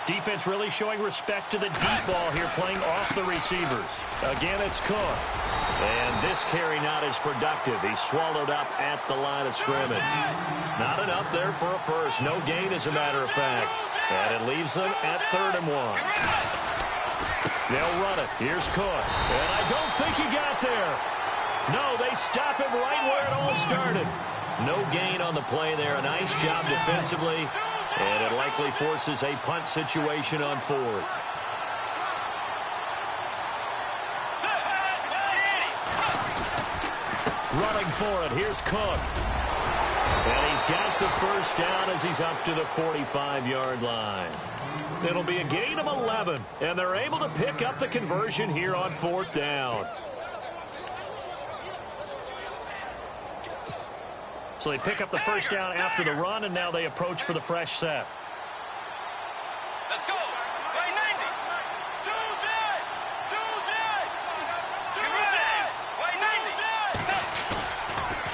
Defense really showing respect to the deep ball here, playing off the receivers. Again, it's Cook. And this carry not as productive. He's swallowed up at the line of scrimmage. Not enough there for a first. No gain, as a matter of fact. And it leaves them at 3rd and 1. They'll run it. Here's Cook. And I don't think he got there. No, they stop him right where it all started. No gain on the play there. A nice job defensively. And it likely forces a punt situation on 4th. Running for it. Here's Cook. And he's got the first down as he's up to the 45-yard line. It'll be a gain of 11. And they're able to pick up the conversion here on 4th down. So they pick up the first down after the run, and now they approach for the fresh set. Let's go. Play 90.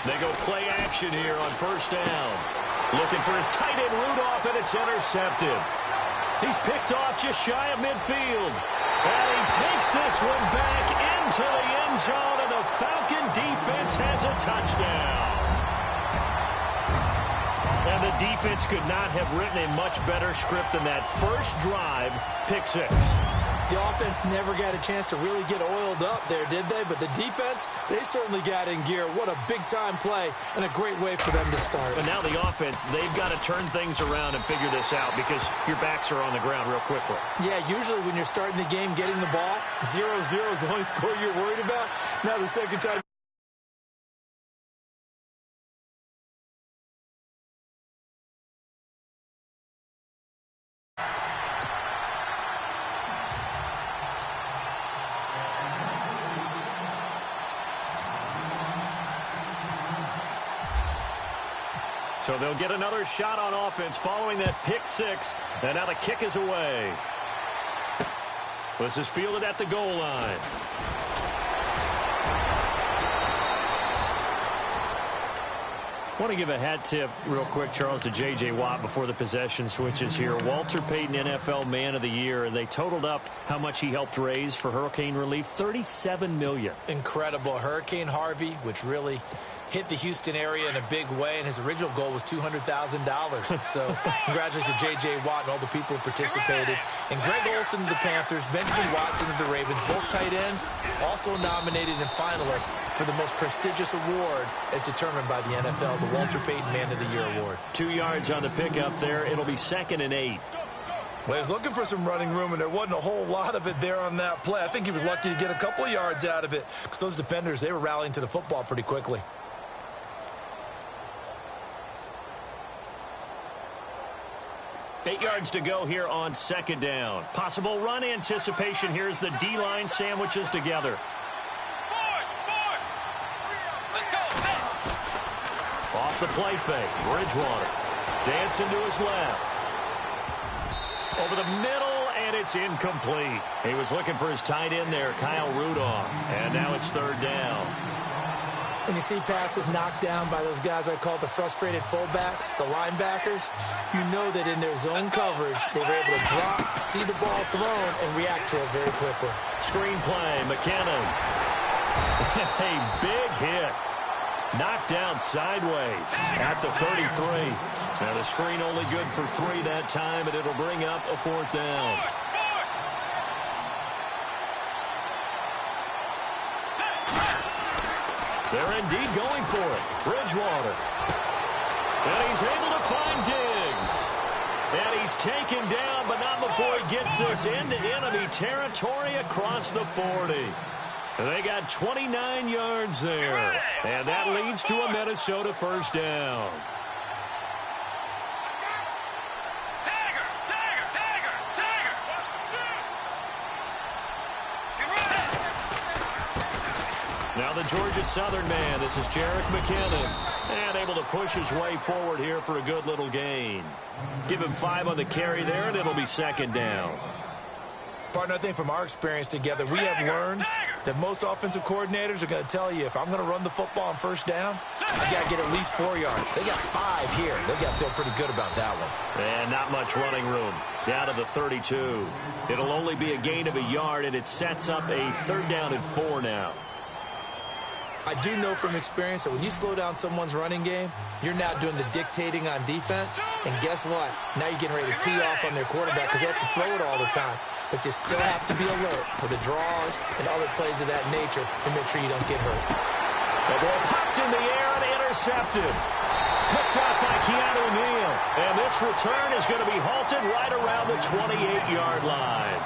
They go play action here on first down. Looking for his tight end Rudolph, and it's intercepted. He's picked off just shy of midfield. And he takes this one back into the end zone, and the Falcon defense has a touchdown. And the defense could not have written a much better script than that first drive, pick 6. The offense never got a chance to really get oiled up there, did they? But the defense, they certainly got in gear. What a big-time play and a great way for them to start. But now the offense, they've got to turn things around and figure this out because your backs are on the ground real quickly. Yeah, usually when you're starting the game, getting the ball, 0-0 is the only score you're worried about. Now the second time. So they'll get another shot on offense following that pick 6. And now the kick is away. This is fielded at the goal line. I want to give a hat tip real quick, Charles, to J.J. Watt before the possession switches here. Walter Payton, NFL Man of the Year, and they totaled up how much he helped raise for hurricane relief, $37 million. Incredible. Hurricane Harvey, which really hit the Houston area in a big way, and his original goal was $200,000. So congratulations to J.J. Watt and all the people who participated. And Greg Olsen of the Panthers, Benjamin Watson of the Ravens, both tight ends, also nominated and finalists for the most prestigious award as determined by the NFL, the Walter Payton Man of the Year Award. 2 yards on the pickup there. It'll be 2nd and 8. Well, he was looking for some running room, and there wasn't a whole lot of it there on that play. I think he was lucky to get a couple of yards out of it because those defenders, they were rallying to the football pretty quickly. 8 yards to go here on 2nd down. Possible run anticipation here as the D-line sandwiches together. Let's go. Off the play fake. Bridgewater dancing to his left. Over the middle, and it's incomplete. He was looking for his tight end there, Kyle Rudolph. And now it's 3rd down. When you see passes knocked down by those guys I call the frustrated fullbacks, the linebackers, you know that in their zone coverage, they were able to drop, see the ball thrown, and react to it very quickly. Screen play, McKinnon. A big hit. Knocked down sideways at the 33. Now the screen only good for 3 that time, and it'll bring up a 4th down. They're indeed going for it. Bridgewater. And he's able to find Diggs. And he's taken down, but not before he gets this into enemy territory across the 40. And they got 29 yards there. And that leads to a Minnesota first down. Now the Georgia Southern man, this is Jerick McKinnon. And able to push his way forward here for a good little gain. Give him 5 on the carry there, and it'll be 2nd down. Partner, I think from our experience together, we have learned that most offensive coordinators are going to tell you, if I'm going to run the football on first down, I got to get at least 4 yards. They got 5 here. They got to feel pretty good about that one. And not much running room. Down to the 32. It'll only be a gain of a yard, and it sets up a 3rd down and 4 now. I do know from experience that when you slow down someone's running game, you're now doing the dictating on defense. And guess what? Now you're getting ready to tee off on their quarterback because they have to throw it all the time. But you still have to be alert for the draws and other plays of that nature to make sure you don't get hurt. The ball popped in the air and intercepted. Picked up by Keanu Neal. And this return is going to be halted right around the 28-yard line.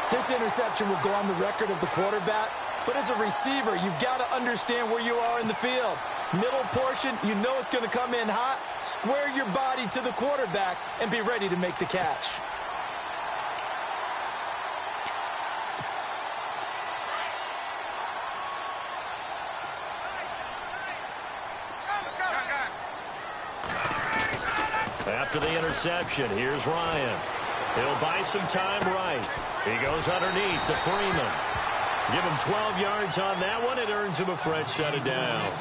This interception will go on the record of the quarterback. But as a receiver, you've got to understand where you are in the field. Middle portion, you know it's going to come in hot. Square your body to the quarterback and be ready to make the catch. After the interception, here's Ryan. He'll buy some time right. He goes underneath to Freeman. Give him 12 yards on that one. It earns him a fresh set of downs.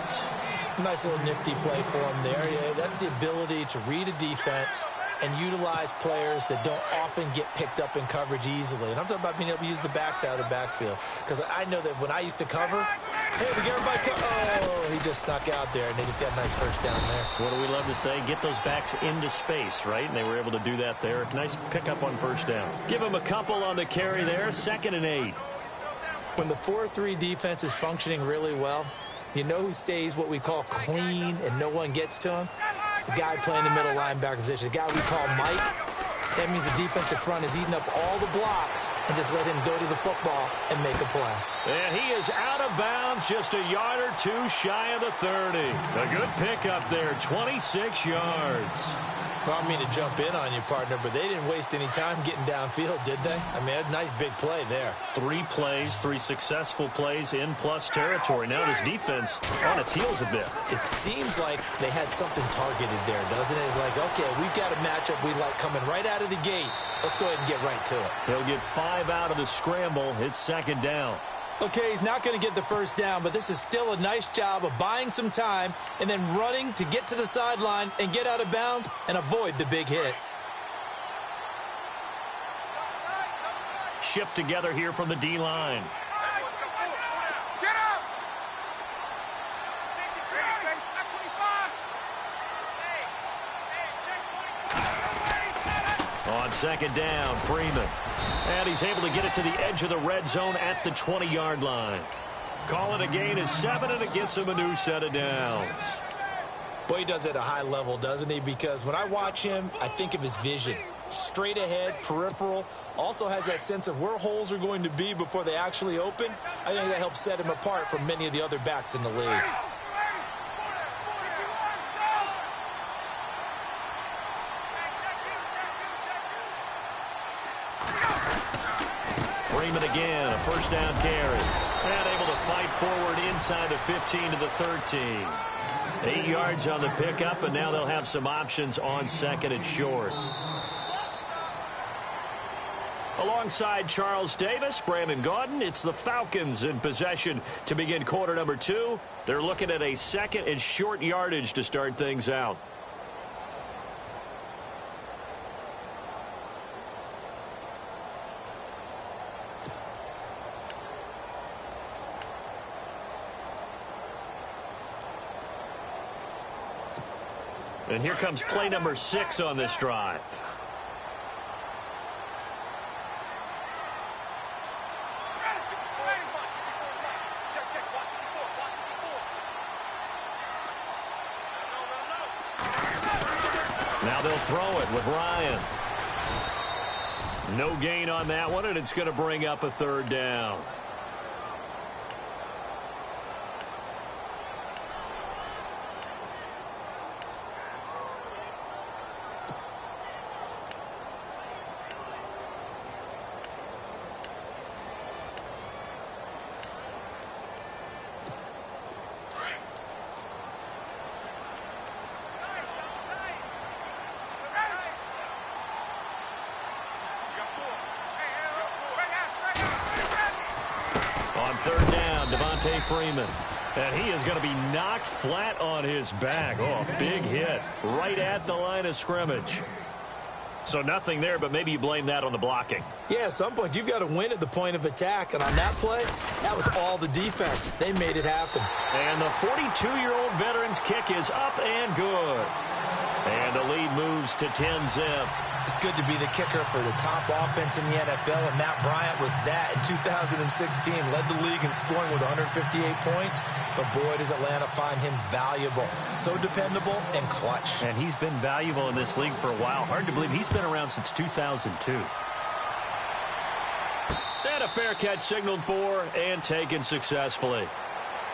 Nice little nifty play for him there. Yeah, that's the ability to read a defense and utilize players that don't often get picked up in coverage easily. And I'm talking about being able to use the backs out of the backfield. Because I know that when I used to cover, hey, we get everybody oh, he just snuck out there, and they just got a nice first down there. What do we love to say? Get those backs into space, right? And they were able to do that there. Nice pickup on first down. Give him a couple on the carry there. 2nd and 8. When the 4-3 defense is functioning really well, you know who stays what we call clean and no one gets to him? The guy playing the middle linebacker position, the guy we call Mike. That means the defensive front is eating up all the blocks and just let him go to the football and make a play. And he is out of bounds, just a yard or two shy of the 30. A good pickup there, 26 yards. Well, I don't mean to jump in on you, partner, but they didn't waste any time getting downfield, did they? I mean, a nice big play there. 3 plays, 3 successful plays in plus territory. Now this defense on its heels a bit. It seems like they had something targeted there, doesn't it? It's like, okay, we've got a matchup we like coming right out of the gate. Let's go ahead and get right to it. He'll get 5 out of the scramble. It's 2nd down. Okay, he's not going to get the first down, but this is still a nice job of buying some time and then running to get to the sideline and get out of bounds and avoid the big hit. Shift together here from the D-line. Get up! On 2nd down, Freeman. And he's able to get it to the edge of the red zone at the 20-yard line. Call it a gain of 7, and it gets him a new set of downs. Boy, he does it at a high level, doesn't he? Because when I watch him, I think of his vision. Straight ahead, peripheral. Also has that sense of where holes are going to be before they actually open. I think that helps set him apart from many of the other backs in the league. Freeman again, a first down carry. And able to fight forward inside the 15 to the 13. 8 yards on the pickup, and now they'll have some options on 2nd and short. Alongside Charles Davis, Brandon Gaudin, it's the Falcons in possession to begin quarter number 2. They're looking at a 2nd and short yardage to start things out. And here comes play number 6 on this drive. Now they'll throw it with Ryan. No gain on that one, and it's going to bring up a 3rd down. On 3rd down, Freeman. And he is going to be knocked flat on his back. Oh, a big hit right at the line of scrimmage. So nothing there, but maybe you blame that on the blocking. Yeah, at some point, you've got to win at the point of attack. And on that play, that was all the defense. They made it happen. And the 42-year-old veteran's kick is up and good. And the lead moves to 10-zip. It's good to be the kicker for the top offense in the NFL, and Matt Bryant was that in 2016. Led the league in scoring with 158 points, but boy, does Atlanta find him valuable. So dependable and clutch. And he's been valuable in this league for a while. Hard to believe he's been around since 2002. And a fair catch signaled for and taken successfully.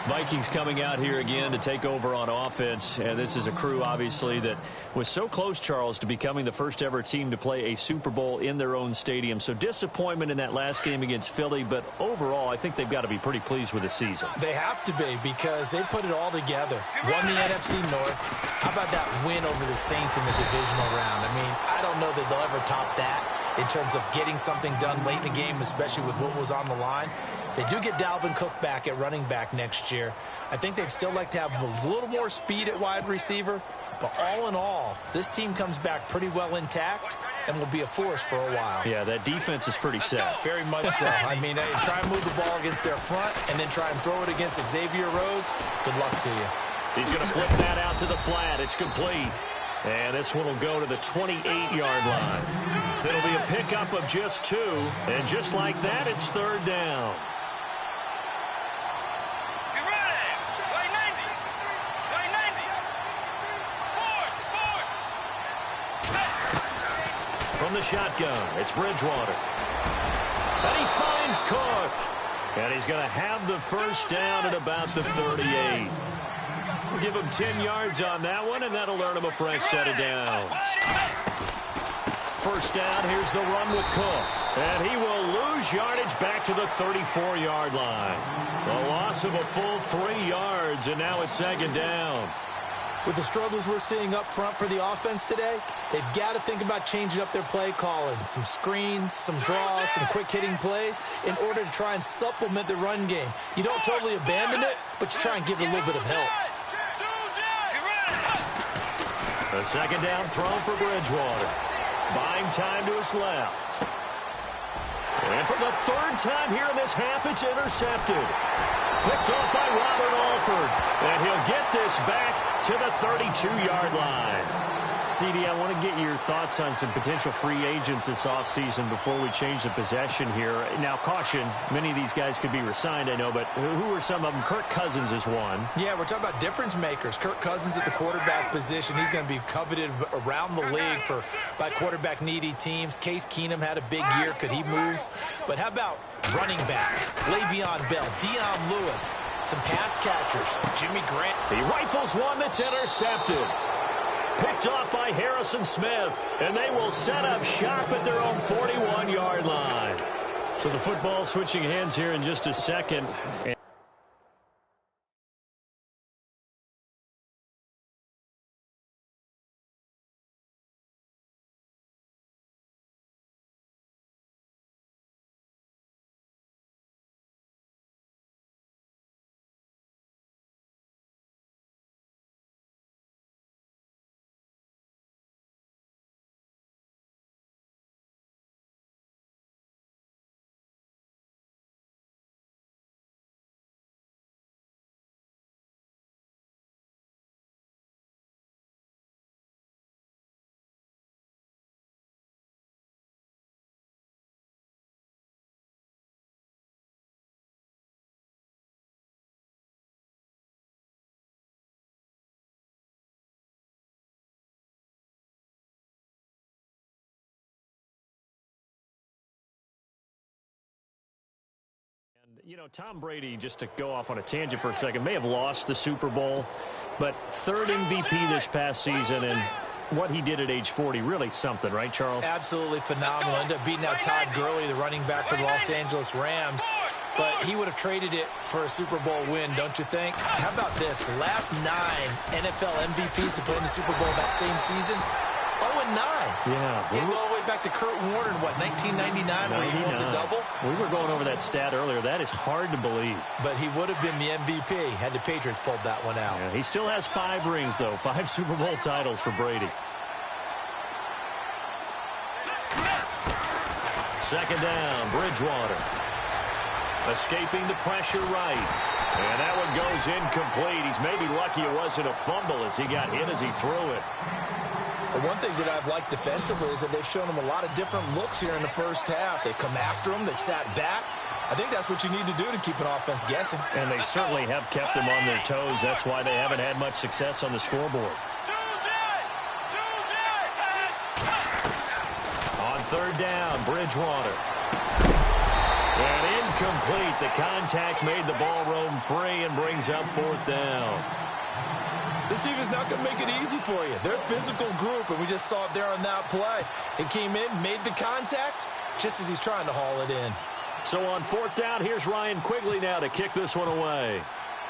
Vikings coming out here again to take over on offense. And this is a crew, obviously, that was so close, Charles, to becoming the first ever team to play a Super Bowl in their own stadium. So disappointment in that last game against Philly. But overall, I think they've got to be pretty pleased with the season. They have to be, because they put it all together. Won the NFC North. How about that win over the Saints in the divisional round? I mean, I don't know that they'll ever top that in terms of getting something done late in the game, especially with what was on the line. They do get Dalvin Cook back at running back next year. I think they'd still like to have a little more speed at wide receiver. But all in all, this team comes back pretty well intact and will be a force for a while. Yeah, that defense is pretty set. Very much so. I mean, try and move the ball against their front and then try and throw it against Xavier Rhodes. Good luck to you. He's going to flip that out to the flat. It's complete. And this one will go to the 28-yard line. It'll be a pickup of just 2. And just like that, it's third down. From the shotgun, it's Bridgewater. And he finds Cook. And he's going to have the first down at about the 38. We'll give him 10 yards on that one, and that'll earn him a fresh set of downs. First down, here's the run with Cook. And he will lose yardage back to the 34-yard line. A loss of a full 3 yards, and now it's second down. With the struggles we're seeing up front for the offense today, they've got to think about changing up their play calling. Some screens, some draws, some quick-hitting plays in order to try and supplement the run game. You don't totally abandon it, but you try and give it a little bit of help. A second down throw for Bridgewater. Buying time to his left. And for the third time here in this half, it's intercepted. Picked off by Robert Alford. And he'll get this back to the 32-yard line. CD, I want to get your thoughts on some potential free agents this offseason before we change the possession here. Now, caution, many of these guys could be re-signed, I know, but who are some of them? Kirk Cousins is one. Yeah, we're talking about difference makers. Kirk Cousins at the quarterback position. He's going to be coveted around the league by quarterback-needy teams. Case Keenum had a big year. Could he move? But how about running backs? Le'Veon Bell, Dion Lewis, some pass catchers, Jimmy Grant. He rifles one that's intercepted. Picked off by Harrison Smith, and they will set up shop at their own 41-yard line. So the football switching hands here in just a second. You know, Tom Brady, just to go off on a tangent for a second, may have lost the Super Bowl, but third MVP this past season, and what he did at age 40, really something, right, Charles? Absolutely phenomenal. Ended up beating out Todd Gurley, the running back for the Los Angeles Rams. But he would have traded it for a Super Bowl win, don't you think? How about this? The last 9 NFL MVPs to play in the Super Bowl that same season, 0-9. Yeah. You go all the way back to Kurt Warner in, what, 1999 when he won the double? We were going over that stat earlier. That is hard to believe. But he would have been the MVP had the Patriots pulled that one out. Yeah, he still has 5 rings, though. 5 Super Bowl titles for Brady. Second down, Bridgewater. Escaping the pressure right. And that one goes incomplete. He's maybe lucky it wasn't a fumble as he got hit as he threw it. But one thing that I've liked defensively is that they've shown him a lot of different looks here in the first half. They've come after him. They've sat back. I think that's what you need to do to keep an offense guessing. And they certainly have kept them on their toes. That's why they haven't had much success on the scoreboard. On third down, Bridgewater. And incomplete. The contact made the ball roam free and brings up fourth down. This team is not going to make it easy for you. They're a physical group, and we just saw it there on that play. It came in, made the contact, just as he's trying to haul it in. So on fourth down, here's Ryan Quigley now to kick this one away.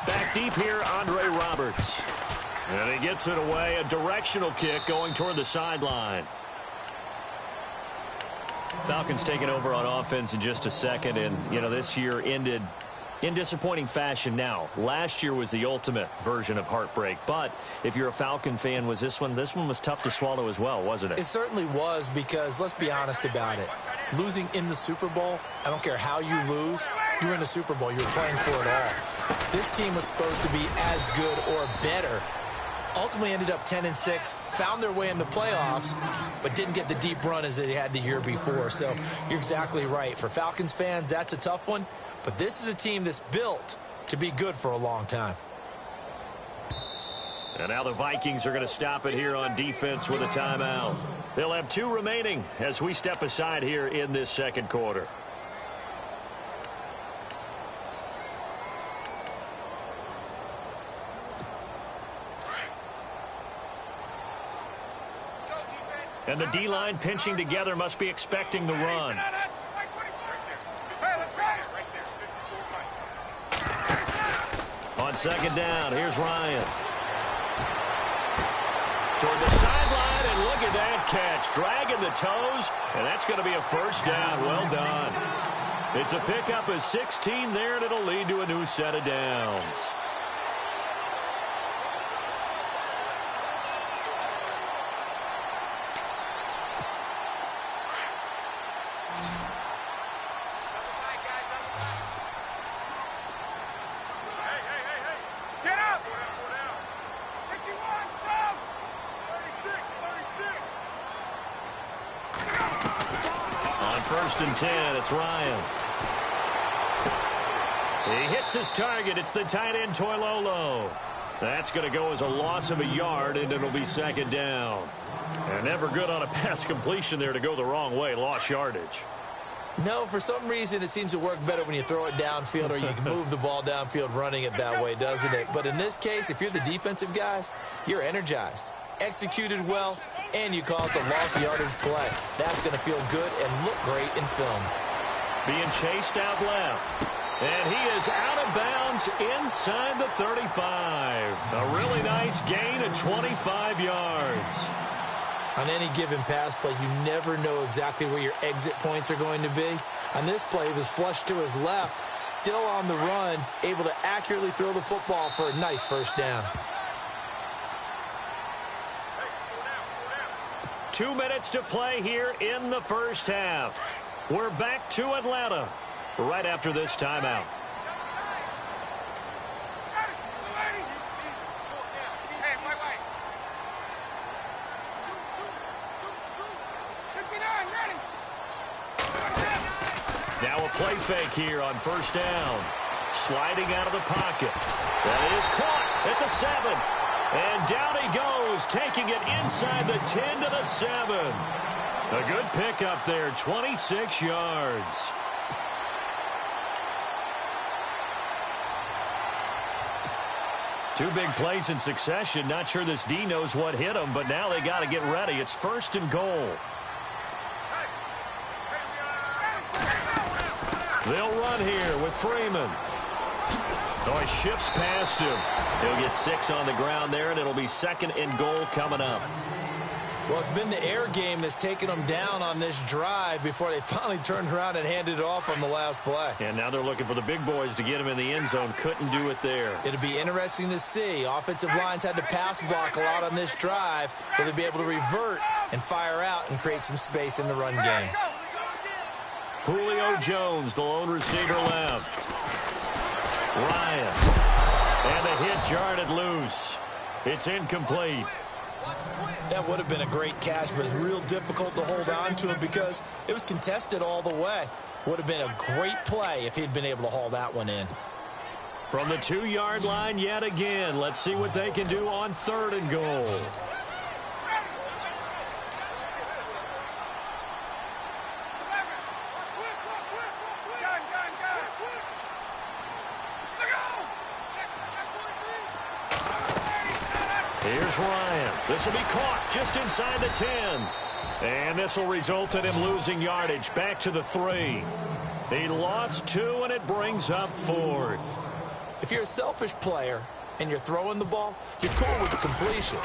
Back deep here, Andre Roberts. And he gets it away, a directional kick going toward the sideline. Falcons taking over on offense in just a second, and, you know, this year ended in disappointing fashion now. Last year was the ultimate version of heartbreak, but if you're a Falcon fan, was this one was tough to swallow as well, wasn't it? It certainly was, because let's be honest about it. Losing in the Super Bowl, I don't care how you lose, you're in the Super Bowl, you're playing for it all. This team was supposed to be as good or better. Ultimately ended up 10-6, found their way in the playoffs, but didn't get the deep run as they had the year before. So you're exactly right. For Falcons fans, that's a tough one. But this is a team that's built to be good for a long time. And now the Vikings are going to stop it here on defense with a timeout. They'll have 2 remaining as we step aside here in this second quarter. And the D-line pinching together must be expecting the run. On second down, here's Ryan. Toward the sideline, and look at that catch. Dragging the toes, and that's going to be a first down. Well done. It's a pickup of 16 there, and it'll lead to a new set of downs. First and 10, it's Ryan. He hits his target. It's the tight end, Toilolo. That's going to go as a loss of a yard, and it'll be second down. And never good on a pass completion there to go the wrong way. Lost yardage. No, for some reason it seems to work better when you throw it downfield or you can move the ball downfield running it that way, doesn't it? But in this case, if you're the defensive guys, you're energized, executed well, and you caused a lost yardage play. That's going to feel good and look great in film. Being chased out left. And he is out of bounds inside the 35. A really nice gain of 25 yards. On any given pass play, you never know exactly where your exit points are going to be. On this play, he was flushed to his left, still on the run, able to accurately throw the football for a nice first down. 2 minutes to play here in the first half. We're back to Atlanta right after this timeout. Now a play fake here on first down. Sliding out of the pocket. That is caught at the 7. And down he goes, taking it inside the 10 to the 7. A good pickup there, 26 yards. Two big plays in succession. Not sure this D knows what hit him, but now they got to get ready. It's first and goal. They'll run here with Freeman. Oh, he shifts past him. He'll get 6 on the ground there, and it'll be second and goal coming up. Well, it's been the air game that's taken them down on this drive before they finally turned around and handed it off on the last play. And now they're looking for the big boys to get him in the end zone. Couldn't do it there. It'll be interesting to see. Offensive lines had to pass block a lot on this drive. Will they be able to revert and fire out and create some space in the run game? Julio Jones, the lone receiver left. Ryan. And the hit jarred it loose. It's incomplete. That would have been a great catch, but it's real difficult to hold on to it because it was contested all the way. Would have been a great play if he'd been able to haul that one in. From the 2-yard line yet again. Let's see what they can do on 3rd and goal. Here's Ryan. This will be caught just inside the 10. And this will result in him losing yardage back to the 3. He lost 2, and it brings up 4th. If you're a selfish player and you're throwing the ball, you're cool with the completion.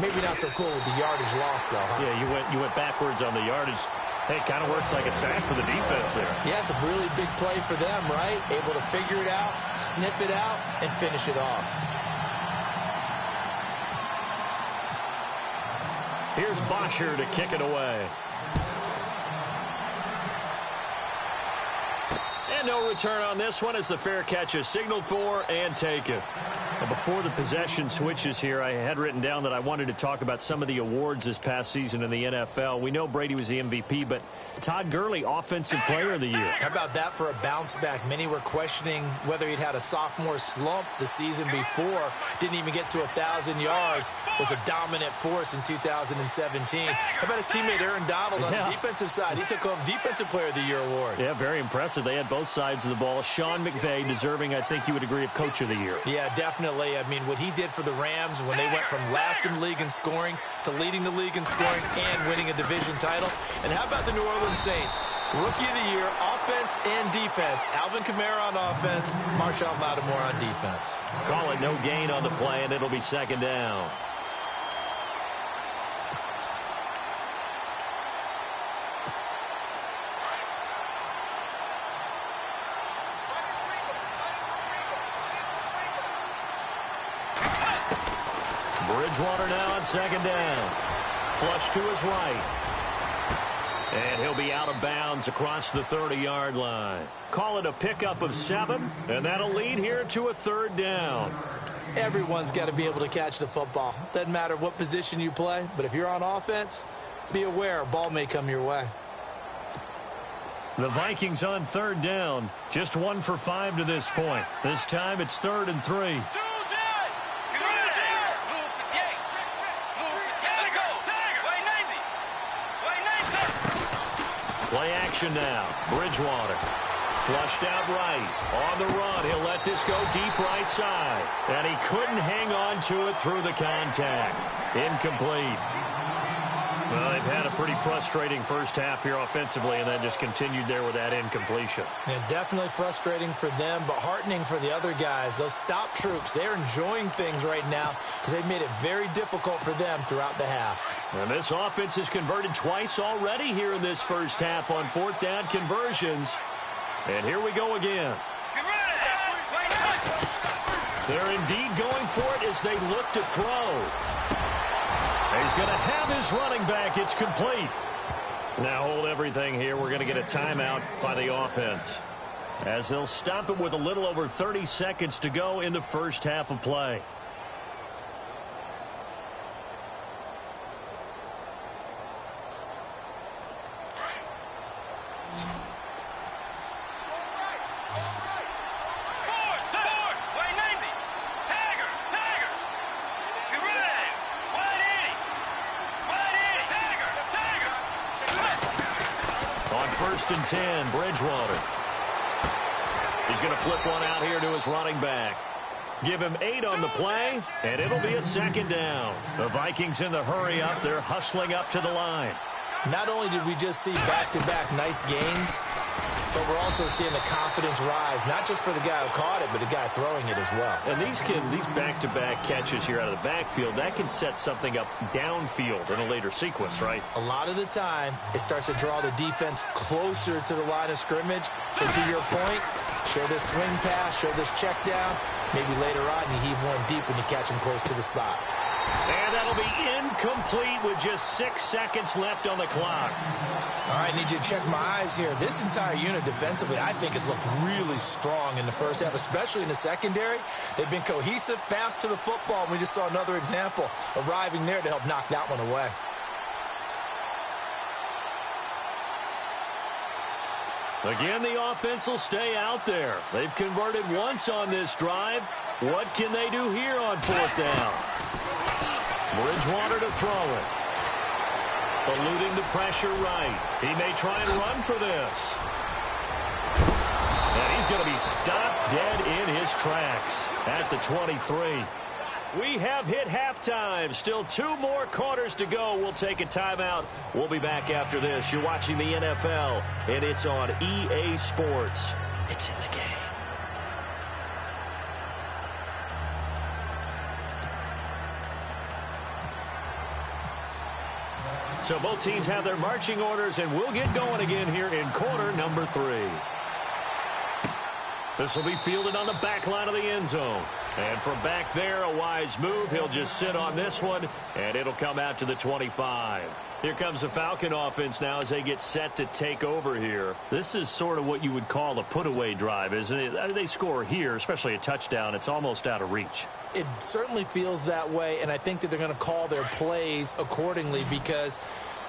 Maybe not so cool with the yardage loss, though, huh? Yeah, you went backwards on the yardage. Hey, kind of works like a sack for the defense there. Yeah, it's a really big play for them, right? Able to figure it out, sniff it out, and finish it off. Here's Bosher to kick it away. And no return on this one as the fair catch is signaled for and taken. Now, before the possession switches here, I had written down that I wanted to talk about some of the awards this past season in the NFL. We know Brady was the MVP, but Todd Gurley, Offensive Player of the Year. How about that for a bounce back? Many were questioning whether he'd had a sophomore slump the season before. Didn't even get to 1,000 yards. Was a dominant force in 2017. How about his teammate Aaron Donald on the defensive side? He took home Defensive Player of the Year award. Yeah, very impressive. They had both sides of the ball. Sean McVay deserving, I think you would agree, of Coach of the Year. Yeah, definitely. I mean, what he did for the Rams when they went from last in the league in scoring to leading the league in scoring and winning a division title. And how about the New Orleans Saints? Rookie of the Year, offense and defense. Alvin Kamara on offense, Marshon Lattimore on defense. Call it no gain on the play, and it'll be 2nd down. Bridgewater now on 2nd down. Flush to his right. And he'll be out of bounds across the 30-yard line. Call it a pickup of 7, and that'll lead here to a 3rd down. Everyone's got to be able to catch the football. Doesn't matter what position you play, but if you're on offense, be aware a ball may come your way. The Vikings on 3rd down. Just 1 for 5 to this point. This time it's 3rd and 3. Play action now. Bridgewater. Flushed out right. On the run. He'll let this go deep right side. And he couldn't hang on to it through the contact. Incomplete. Well, they've had a pretty frustrating first half here offensively, and then just continued there with that incompletion. Yeah, definitely frustrating for them, but heartening for the other guys. Those stop troops, they're enjoying things right now because they've made it very difficult for them throughout the half. And this offense has converted twice already here in this first half on 4th down conversions. And here we go again. They're indeed going for it as they look to throw. He's going to have his running back. It's complete. Now hold everything here. We're going to get a timeout by the offense, as they'll stop it with a little over 30 seconds to go in the first half of play. On 1st and 10, Bridgewater. He's going to flip one out here to his running back. Give him 8 on the play, and it'll be a 2nd down. The Vikings in the hurry up. They're hustling up to the line. Not only did we just see back-to-back nice gains, but we're also seeing the confidence rise, not just for the guy who caught it, but the guy throwing it as well. And these back-to-back catches here out of the backfield, that can set something up downfield in a later sequence, right? A lot of the time, it starts to draw the defense closer to the line of scrimmage. So to your point, show this swing pass, show this check down. Maybe later on you heave one deep when you catch him close to the spot. And that'll be incomplete with just 6 seconds left on the clock. All right, I need you to check my eyes here. This entire unit defensively, I think, has looked really strong in the first half, especially in the secondary. They've been cohesive, fast to the football. We just saw another example arriving there to help knock that one away. Again, the offense will stay out there. They've converted once on this drive. What can they do here on 4th down? Bridgewater to throw it. Eluding the pressure right. He may try and run for this. And he's going to be stopped dead in his tracks at the 23. We have hit halftime. Still 2 more quarters to go. We'll take a timeout. We'll be back after this. You're watching the NFL, and it's on EA Sports. It's in the game. So both teams have their marching orders, and we'll get going again here in quarter number 3. This will be fielded on the back line of the end zone. And from back there, a wise move. He'll just sit on this one, and it'll come out to the 25. Here comes the Falcon offense now as they get set to take over here. This is sort of what you would call a put-away drive, isn't it? They score here, especially a touchdown. It's almost out of reach. It certainly feels that way, and I think that they're going to call their plays accordingly because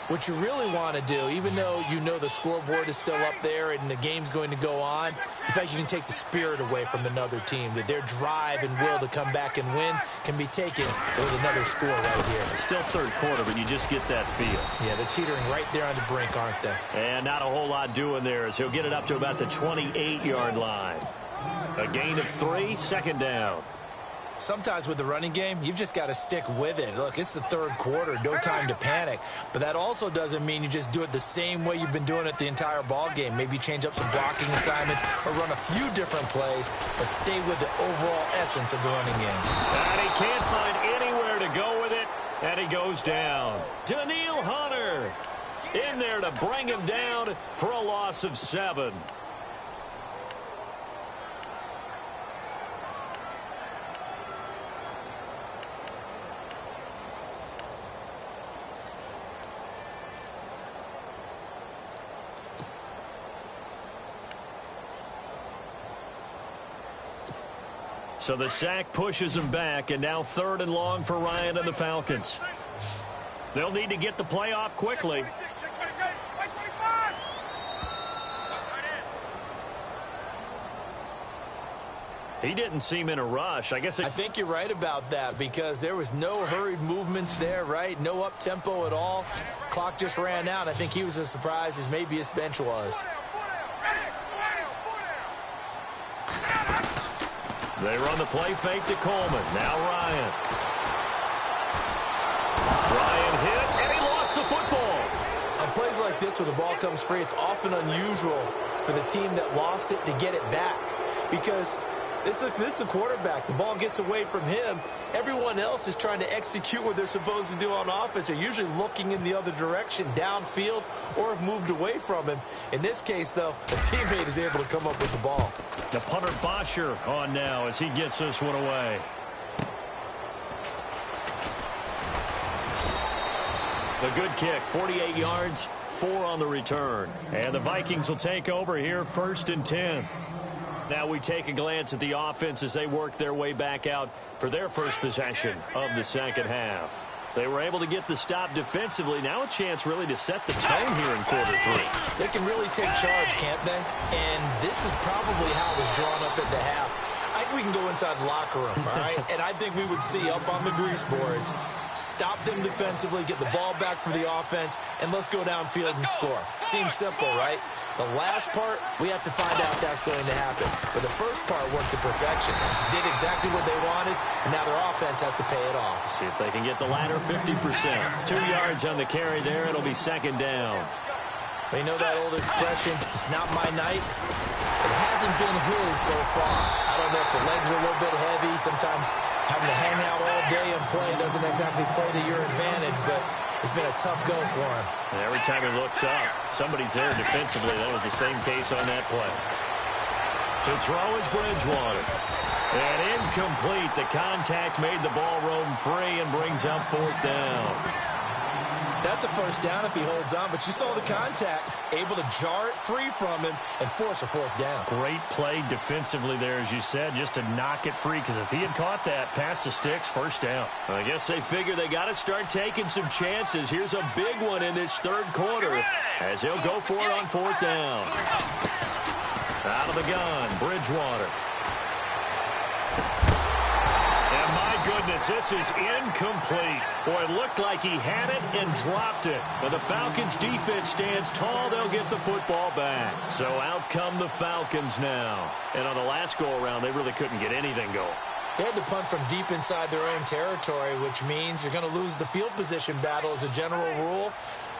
what you really want to do, even though you know the scoreboard is still up there and the game's going to go on, in fact, you can take the spirit away from another team, that their drive and will to come back and win can be taken with another score right here. It's still 3rd quarter, but you just get that feel. Yeah, they're teetering right there on the brink, aren't they? And not a whole lot doing there as he'll get it up to about the 28-yard line. A gain of 3, 2nd down. Sometimes with the running game, you've just got to stick with it. Look, it's the 3rd quarter, no time to panic. But that also doesn't mean you just do it the same way you've been doing it the entire ball game. Maybe change up some blocking assignments or run a few different plays, but stay with the overall essence of the running game. And he can't find anywhere to go with it, and he goes down. Daniil Hunter in there to bring him down for a loss of 7. So the sack pushes him back, and now 3rd and long for Ryan and the Falcons. They'll need to get the play off quickly. He didn't seem in a rush. I think you're right about that because there was no hurried movements there, right? No up-tempo at all. Clock just ran out. I think he was as surprised as maybe his bench was. They run the play fake to Coleman. Now Ryan. Ryan hit, and he lost the football. On plays like this where the ball comes free, it's often unusual for the team that lost it to get it back because this is the quarterback. The ball gets away from him. Everyone else is trying to execute what they're supposed to do on offense. They're usually looking in the other direction, downfield, or have moved away from him. In this case, though, a teammate is able to come up with the ball. The punter Bosher on now as he gets this one away. The good kick, 48 yards, 4 on the return. And the Vikings will take over here, 1st and 10. Now we take a glance at the offense as they work their way back out for their first possession of the 2nd half. They were able to get the stop defensively. Now a chance really to set the tone here in quarter 3. They can really take charge, can't they? And this is probably how it was drawn up at the half. I think we can go inside the locker room, all right? And I think we would see up on the grease boards, stop them defensively, get the ball back for the offense, and let's go downfield and score. Seems simple, right? The last part, we have to find out if that's going to happen. But the first part worked to perfection. Did exactly what they wanted, and now their offense has to pay it off. See if they can get the latter 50%. 2 yards on the carry there. It'll be 2nd down. Well, you know that old expression, it's not my night? It hasn't been his so far. I don't know if the legs are a little bit heavy. Sometimes having to hang out all day and play doesn't exactly play to your advantage, but it's been a tough go for him. And every time he looks up, somebody's there defensively. That was the same case on that play. To throw is Bridgewater. And incomplete. The contact made the ball roam free and brings up fourth down. That's a first down if he holds on, but you saw the contact, able to jar it free from him and force a fourth down. Great play defensively there, as you said, just to knock it free, because if he had caught that, past the sticks, first down. I guess they figure they got to start taking some chances. Here's a big one in this third quarter as he'll go for it on fourth down. Out of the gun, Bridgewater. And my goodness, this is incomplete. Boy, it looked like he had it and dropped it. But the Falcons' defense stands tall. They'll get the football back. So out come the Falcons now. And on the last go-around, they really couldn't get anything going. They had to punt from deep inside their own territory, which means you're going to lose the field position battle as a general rule.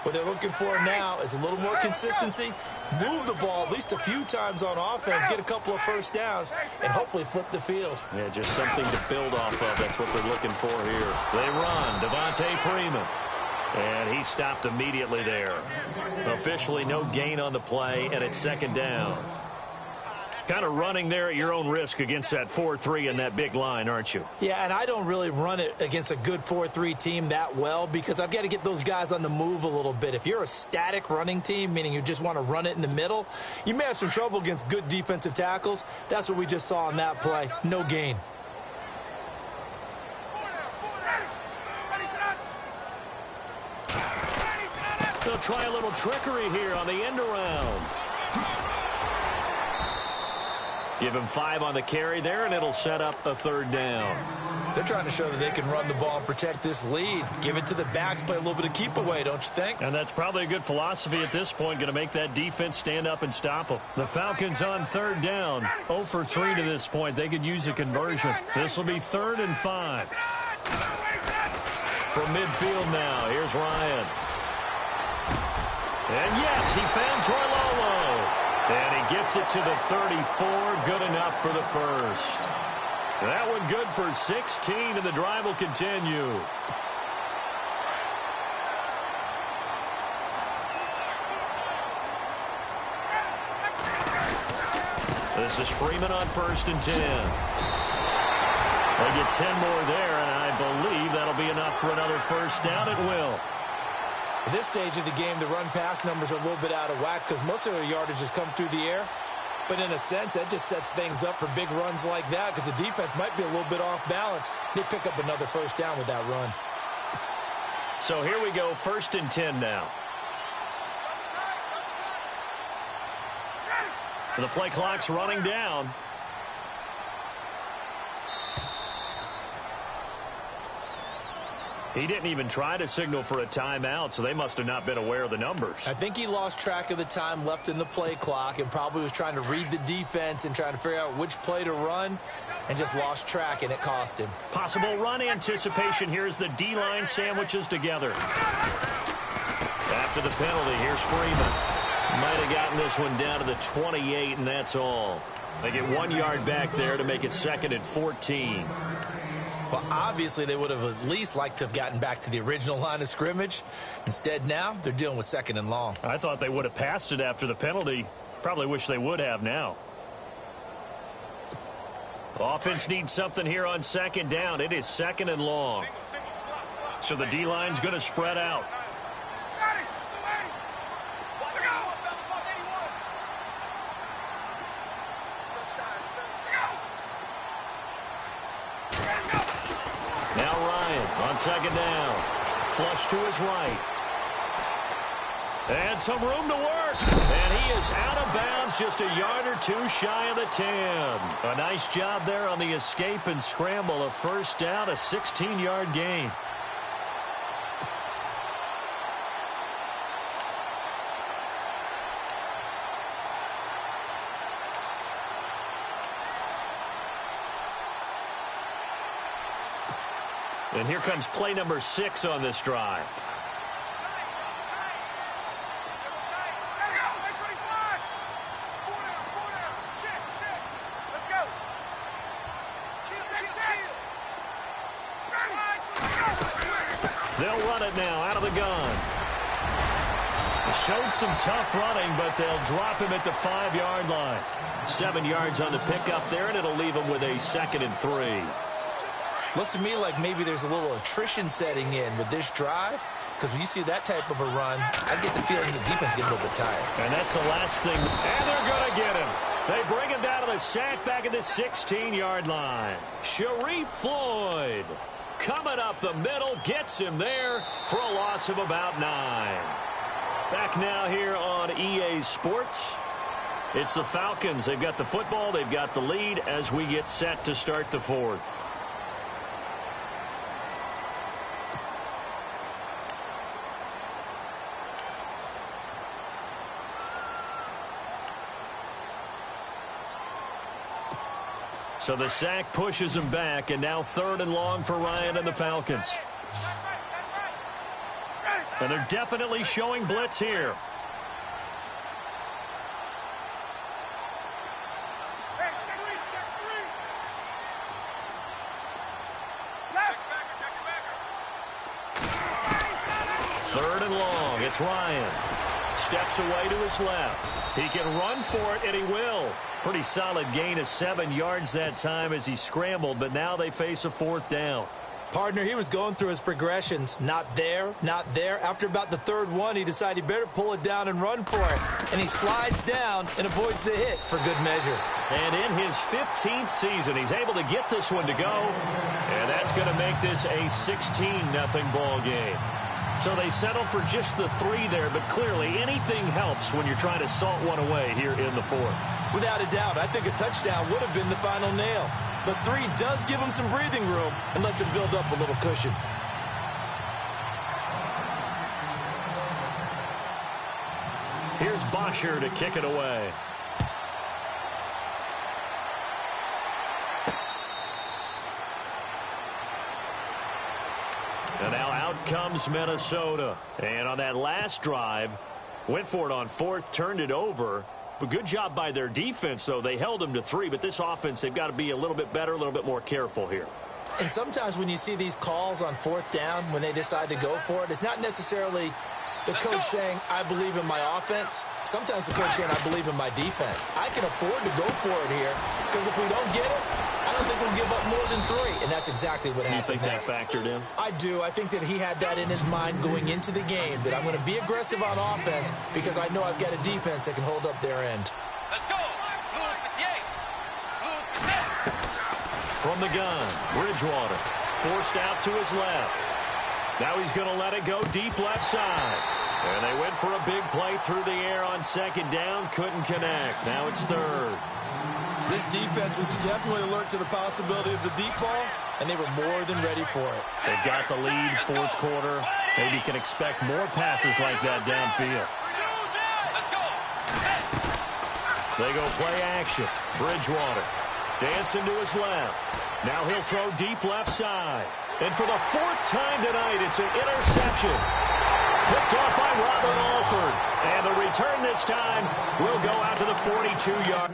What they're looking for now is a little more consistency, move the ball at least a few times on offense, get a couple of first downs, and hopefully flip the field. Yeah, just something to build off of. That's what they're looking for here. They run. Devontae Freeman. And he stopped immediately there. Officially no gain on the play, and it's second down. Kind of running there at your own risk against that 4-3 and that big line, aren't you? Yeah, and I don't really run it against a good 4-3 team that well because I've got to get those guys on the move a little bit. If you're a static running team, meaning you just want to run it in the middle, you may have some trouble against good defensive tackles. That's what we just saw on that play. No gain. They'll try a little trickery here on the end around. Give him 5 on the carry there, and it'll set up a third down. They're trying to show that they can run the ball and protect this lead. Give it to the backs, play a little bit of keep away, don't you think? And that's probably a good philosophy at this point, going to make that defense stand up and stop them. The Falcons on third down. 0 for 3 to this point. They could use a conversion. This will be 3rd and 5. From midfield now, here's Ryan. And yes, he found Torlolo. And he gets it to the 34. Good enough for the first. That one good for 16, and the drive will continue. This is Freeman on 1st and 10. They get 10 more there, and I believe that'll be enough for another first down. It will. At this stage of the game, the run-pass numbers are a little bit out of whack because most of their yardage has come through the air. But in a sense, that just sets things up for big runs like that because the defense might be a little bit off balance. They pick up another first down with that run. So here we go, 1st and 10 now. The play clock's running down. He didn't even try to signal for a timeout, so they must have not been aware of the numbers. I think he lost track of the time left in the play clock and probably was trying to read the defense and trying to figure out which play to run and just lost track, and it cost him. Possible run anticipation here as the D-line sandwiches together. After the penalty, here's Freeman. Might have gotten this one down to the 28, and that's all. They get 1 yard back there to make it 2nd and 14. Well, obviously, they would have at least liked to have gotten back to the original line of scrimmage. Instead, now, they're dealing with 2nd and long. I thought they would have passed it after the penalty. Probably wish they would have now. Offense needs something here on 2nd down. It is 2nd and long. So the D-line's going to spread out. Now Ryan on 2nd down. Flush to his right. And some room to work. And he is out of bounds, just a yard or 2 shy of the 10. A nice job there on the escape and scramble. A first down, a 16-yard gain. And here comes play number 6 on this drive. They'll run it now out of the gun. Showed some tough running, but they'll drop him at the 5-yard line. 7 yards on the pickup there, and it'll leave him with a 2nd and 3. Looks to me like maybe there's a little attrition setting in with this drive, because when you see that type of a run, I get the feeling the defense gets a little bit tired. And that's the last thing. And they're going to get him. They bring him down to the sack back at the 16-yard line. Sharif Floyd coming up the middle, gets him there for a loss of about 9. Back now here on EA Sports. It's the Falcons. They've got the football. They've got the lead as we get set to start the 4th. So the sack pushes him back, and now 3rd and long for Ryan and the Falcons. And they're definitely showing blitz here. Third and long. It's Ryan. Steps away to his left. He can run for it, and he will. Pretty solid gain of 7 yards that time as he scrambled, but now they face a 4th down. Partner, he was going through his progressions. Not there, not there. After about the 3rd one, he decided he better pull it down and run for it. And he slides down and avoids the hit for good measure. And in his 15th season, he's able to get this one to go. And that's going to make this a 16-0 ball game. So they settle for just the 3 there, but clearly anything helps when you're trying to salt one away here in the 4th. Without a doubt, I think a touchdown would have been the final nail. But 3 does give him some breathing room and lets him build up a little cushion. Here's Bosher to kick it away. And now out comes Minnesota. And on that last drive, went for it on 4th, turned it over. But good job by their defense, though. They held them to 3, but this offense, they've got to be a little bit better, a little bit more careful here. And sometimes when you see these calls on 4th down, when they decide to go for it, it's not necessarily the coach saying, I believe in my offense. Sometimes the coach saying, I believe in my defense. I can afford to go for it here, because if we don't get it, I don't think we'll give up more than 3. And that's exactly what happened. You think that factored in? I do. I think that he had that in his mind going into the game, that I'm going to be aggressive on offense because I know I've got a defense that can hold up their end. Let's go. From the gun, Bridgewater forced out to his left. Now he's going to let it go deep left side. And they went for a big play through the air on 2nd down. Couldn't connect. Now it's 3rd. This defense was definitely alert to the possibility of the deep ball, and they were more than ready for it. They've got the lead, 4th quarter. Maybe can expect more passes like that downfield. They go play action. Bridgewater dancing to his left. Now he'll throw deep left side. And for the 4th time tonight, it's an interception. Picked off by Robert Alford. And the return this time will go out to the 42-yard.